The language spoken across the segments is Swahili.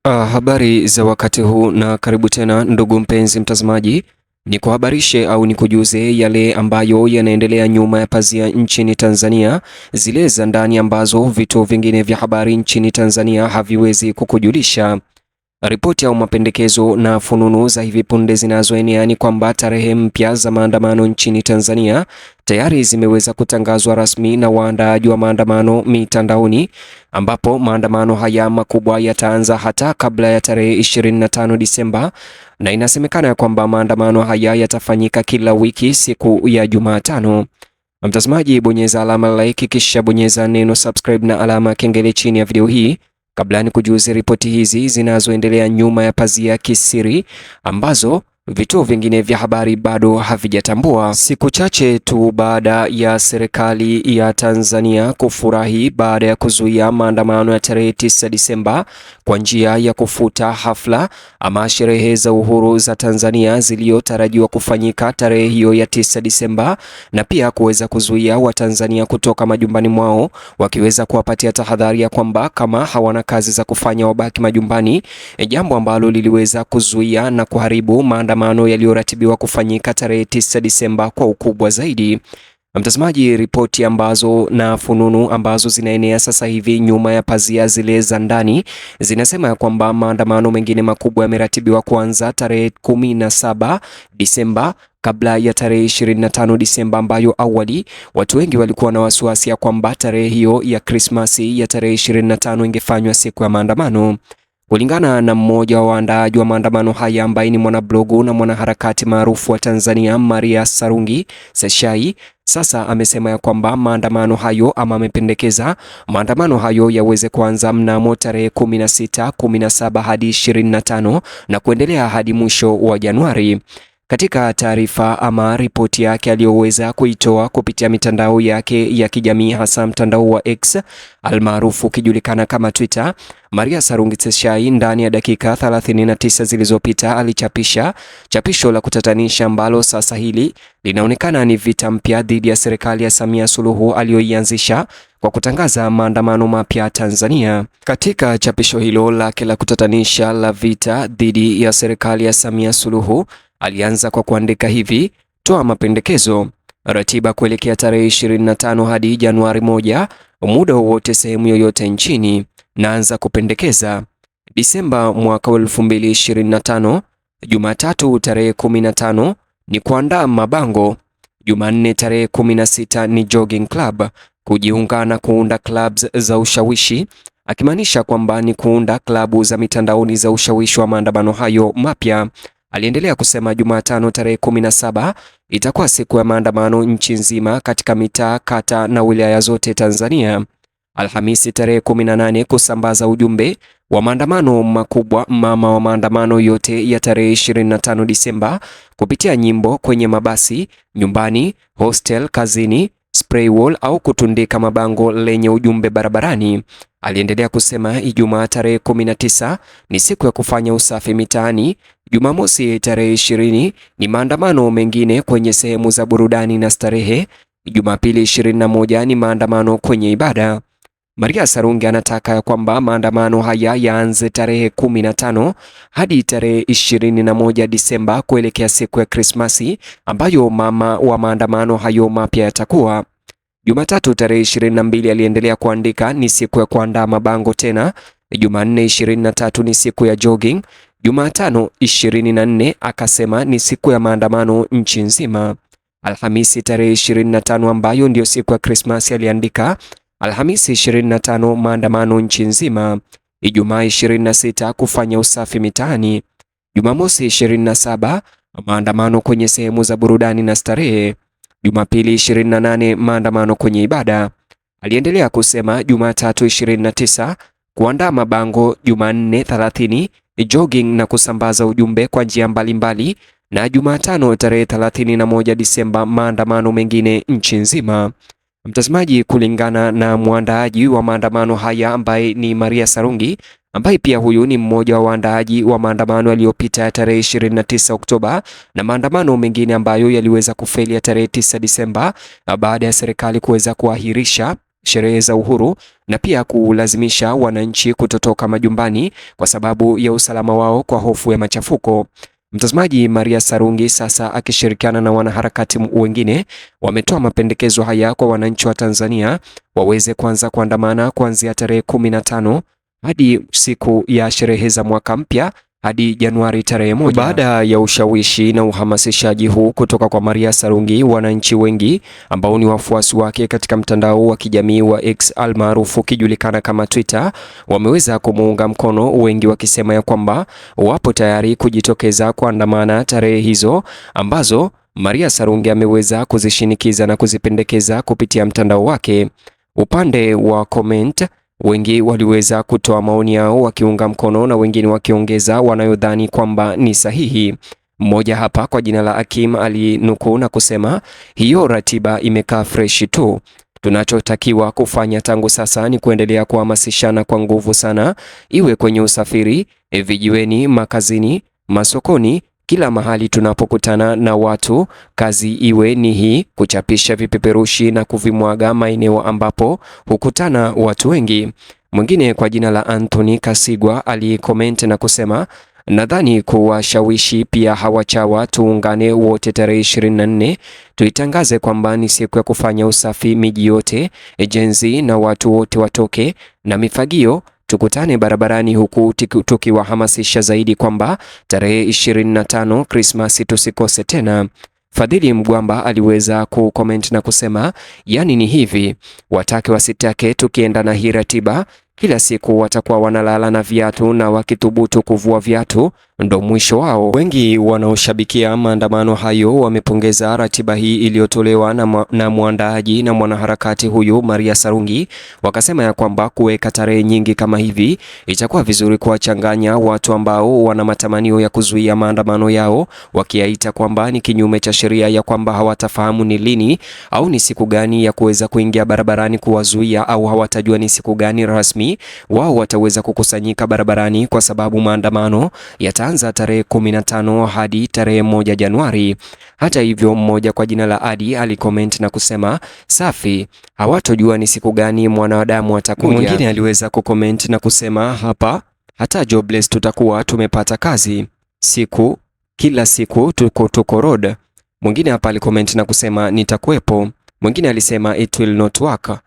Habari za wakati huu na karibu tena ndugu mpenzi mtazamaji, ni kuhabarishe au ni kujuze yale ambayo yanaendelea nyuma ya pazia nchini Tanzania, zile za ndani ambazo vituo vingine vya habari nchini Tanzania haviwezi kukujulisha. Ripoti au mapendekezo na fununu za hivi punde zinazoenea ni kwamba tarehe mpya za maandamano nchini Tanzania tayari zimeweza kutangazwa rasmi na waandaaji wa maandamano mitandaoni, ambapo maandamano haya makubwa yataanza hata kabla ya tarehe 25 Disemba, na inasemekana kwamba maandamano haya yatafanyika kila wiki siku ya Jumatano. Mtazamaji, bonyeza alama like kisha bonyeza neno subscribe na alama kengele chini ya video hii kabla ni kujuze ripoti hizi zinazoendelea nyuma ya pazia kisiri ambazo vituo vingine vya habari bado havijatambua. Siku chache tu baada ya serikali ya Tanzania kufurahi baada ya kuzuia maandamano ya tarehe 9 Disemba kwa njia ya kufuta hafla ama sherehe za uhuru za Tanzania zilizotarajiwa kufanyika tarehe hiyo ya 9 Disemba, na pia kuweza kuzuia Watanzania kutoka majumbani mwao, wakiweza kuwapatia tahadhari ya kwamba kama hawana kazi za kufanya wabaki majumbani, jambo ambalo liliweza kuzuia na kuharibu maandamano yaliyoratibiwa kufanyika tarehe 9 Disemba kwa ukubwa zaidi. Mtazamaji, ripoti ambazo na fununu ambazo zinaenea sasa hivi nyuma ya pazia zile za ndani zinasema kwamba maandamano mengine makubwa yameratibiwa kuanza tarehe 17 Disemba kabla ya tarehe 25 Disemba, ambayo awali watu wengi walikuwa na wasiwasi ya kwamba tarehe hiyo ya Krismasi ya tarehe 25 ingefanywa siku ya maandamano. Kulingana na mmoja wa waandaaji wa maandamano haya ambaye ni mwanablogu na mwanaharakati maarufu wa Tanzania, Maria Sarungi Seshai, sasa amesema ya kwamba maandamano hayo ama amependekeza maandamano hayo yaweze kuanza mnamo tarehe 16, 17 hadi 25 na kuendelea hadi mwisho wa Januari. Katika taarifa ama ripoti yake aliyoweza kuitoa kupitia mitandao yake ya kijamii, hasa mtandao wa X almaarufu ukijulikana kama Twitter, Maria Sarungi Seshai ndani ya dakika 39 zilizopita alichapisha chapisho la kutatanisha ambalo sasa hili linaonekana ni vita mpya dhidi ya serikali ya Samia Suluhu aliyoianzisha kwa kutangaza maandamano mapya Tanzania. Katika chapisho hilo lake la kutatanisha la vita dhidi ya serikali ya Samia Suluhu, alianza kwa kuandika hivi: toa mapendekezo, ratiba kuelekea tarehe 25 hadi Januari 1, muda wowote sehemu yoyote nchini. Naanza kupendekeza Disemba mwaka 2025, Jumatatu tarehe 15 ni kuandaa mabango, Jumanne tarehe 16 ni jogging club, kujiunga na kuunda clubs za ushawishi, akimaanisha kwamba ni kuunda klabu za mitandaoni za ushawishi wa maandamano hayo mapya. Aliendelea kusema Jumatano tarehe 17 itakuwa siku ya maandamano nchi nzima katika mitaa, kata na wilaya zote Tanzania. Alhamisi tarehe 18 kusambaza ujumbe wa maandamano makubwa mama wa maandamano yote ya tarehe 25 Disemba kupitia nyimbo kwenye mabasi, nyumbani, hostel, kazini, spray wall au kutundika mabango lenye ujumbe barabarani. Aliendelea kusema Ijumaa tarehe 19 ni siku ya kufanya usafi mitaani. Jumamosi tarehe 20 ni maandamano mengine kwenye sehemu za burudani na starehe. Jumapili 21 ni maandamano kwenye ibada. Maria Sarungi anataka kwamba maandamano haya yaanze tarehe 15 hadi tarehe 21 Disemba kuelekea siku ya Krismasi ambayo mama wa maandamano hayo mapya yatakuwa. Jumatatu tarehe 22 aliendelea kuandika ni siku ya kuandaa mabango tena. Jumanne 23 ni siku ya jogging. Jumatano 24 akasema ni siku ya maandamano nchi nzima. Alhamisi tarehe 25 ambayo ndio siku ya Krismasi aliandika Alhamisi 25 maandamano nchi nzima. Ijumaa 26 kufanya usafi mitaani. Jumamosi 27 maandamano kwenye sehemu za burudani na starehe. Jumapili 28 maandamano kwenye ibada. Aliendelea kusema Jumatatu 29 kuandaa mabango, Jumanne 30 jogging na kusambaza ujumbe kwa njia mbalimbali, na Jumatano tarehe 31 Disemba maandamano mengine nchi nzima. Mtazamaji, kulingana na mwandaaji wa maandamano haya ambaye ni Maria Sarungi, ambaye pia huyu ni mmoja wa waandaaji wa maandamano yaliyopita ya tarehe 29 Oktoba na maandamano mengine ambayo yaliweza kufeli ya tarehe 9 Disemba baada ya serikali kuweza kuahirisha sherehe za uhuru na pia kulazimisha wananchi kutotoka majumbani kwa sababu ya usalama wao kwa hofu ya machafuko. Mtazamaji, Maria Sarungi sasa akishirikiana na wanaharakati wengine wametoa mapendekezo haya kwa wananchi wa Tanzania waweze kuanza kuandamana kuanzia tarehe 15 hadi siku ya sherehe za mwaka mpya hadi Januari tarehe 1. Baada ya ushawishi na uhamasishaji huu kutoka kwa Maria Sarungi, wananchi wengi ambao ni wafuasi wake katika mtandao wa kijamii wa X almaarufu kijulikana kama Twitter wameweza kumuunga mkono, wengi wakisema ya kwamba wapo tayari kujitokeza kuandamana tarehe hizo ambazo Maria Sarungi ameweza kuzishinikiza na kuzipendekeza kupitia mtandao wake. Upande wa comment wengi waliweza kutoa maoni yao wakiunga mkono na wengine wakiongeza wanayodhani kwamba ni sahihi. Mmoja hapa kwa jina la Akim alinukuu na kusema, hiyo ratiba imekaa freshi tu. Tunachotakiwa kufanya tangu sasa ni kuendelea kuhamasishana kwa nguvu sana, iwe kwenye usafiri, vijiweni, makazini, masokoni, kila mahali tunapokutana na watu, kazi iwe ni hii, kuchapisha vipeperushi na kuvimwaga maeneo ambapo hukutana watu wengi. Mwingine kwa jina la Anthony Kasigwa alikomenti na kusema, nadhani kuwashawishi pia hawachawa tuungane wote tarehe 24, tuitangaze kwamba ni siku ya kufanya usafi miji yote, ejenzi na watu wote watoke na mifagio, tukutane barabarani, huku tukiwahamasisha zaidi kwamba tarehe 25 Krismasi tusikose tena. Fadhili Mgwamba aliweza kucomment na kusema, yani ni hivi, watake wasitake, tukienda na hii ratiba kila siku watakuwa wanalala na viatu, na wakithubutu kuvua viatu ndo mwisho wao. Wengi wanaoshabikia maandamano hayo wamepongeza ratiba hii iliyotolewa na mwandaaji na mwanaharakati huyu Maria Sarungi, wakasema ya kwamba kuweka tarehe nyingi kama hivi itakuwa vizuri kuwachanganya watu ambao wana matamanio ya kuzuia maandamano yao, wakiaita kwamba ni kinyume cha sheria, ya kwamba hawatafahamu ni lini au ni siku gani ya kuweza kuingia barabarani kuwazuia, au hawatajua ni siku gani rasmi wao wataweza kukusanyika barabarani, kwa sababu maandamano yataanza tarehe 15 hadi tarehe 1 Januari. Hata hivyo, mmoja kwa jina la Adi alikomenti na kusema, safi, hawatojua ni siku gani mwanadamu atakuja. Mwingine aliweza kukomenti na kusema, hapa hata jobless tutakuwa tumepata kazi, kila siku tuko road. Mwingine hapa alikomenti na kusema, nitakuwepo. Mwingine alisema it will not work.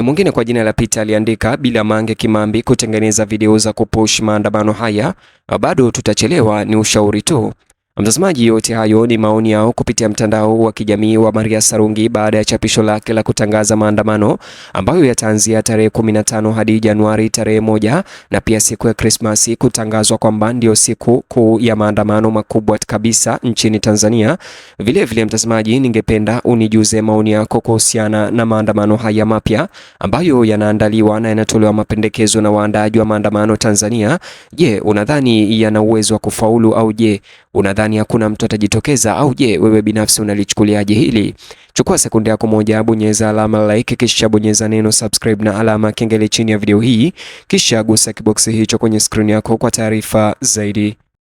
Mwingine kwa jina la Peter aliandika, bila Mange Kimambi kutengeneza video za kupush maandamano haya bado tutachelewa, ni ushauri tu. Mtazamaji, yote hayo ni maoni yao kupitia mtandao wa kijamii wa Maria Sarungi baada ya chapisho lake la kutangaza maandamano ambayo yataanzia tarehe 15 hadi Januari tarehe 1, na pia siku ya Krismasi kutangazwa kwamba ndio siku kuu ya maandamano makubwa kabisa nchini Tanzania. Vile mtazamaji, ningependa unijuze maoni yako kuhusiana na maandamano haya mapya ambayo yanaandaliwa na yanatolewa mapendekezo na waandaaji wa maandamano Tanzania. Je, unadhani yana uwezo wa kufaulu, au je unadhani hakuna mtu atajitokeza, au je wewe binafsi unalichukuliaje hili? Chukua sekunde yako moja, bonyeza alama like, kisha bonyeza neno subscribe na alama kengele chini ya video hii, kisha gusa kiboksi hicho kwenye screen yako kwa taarifa zaidi.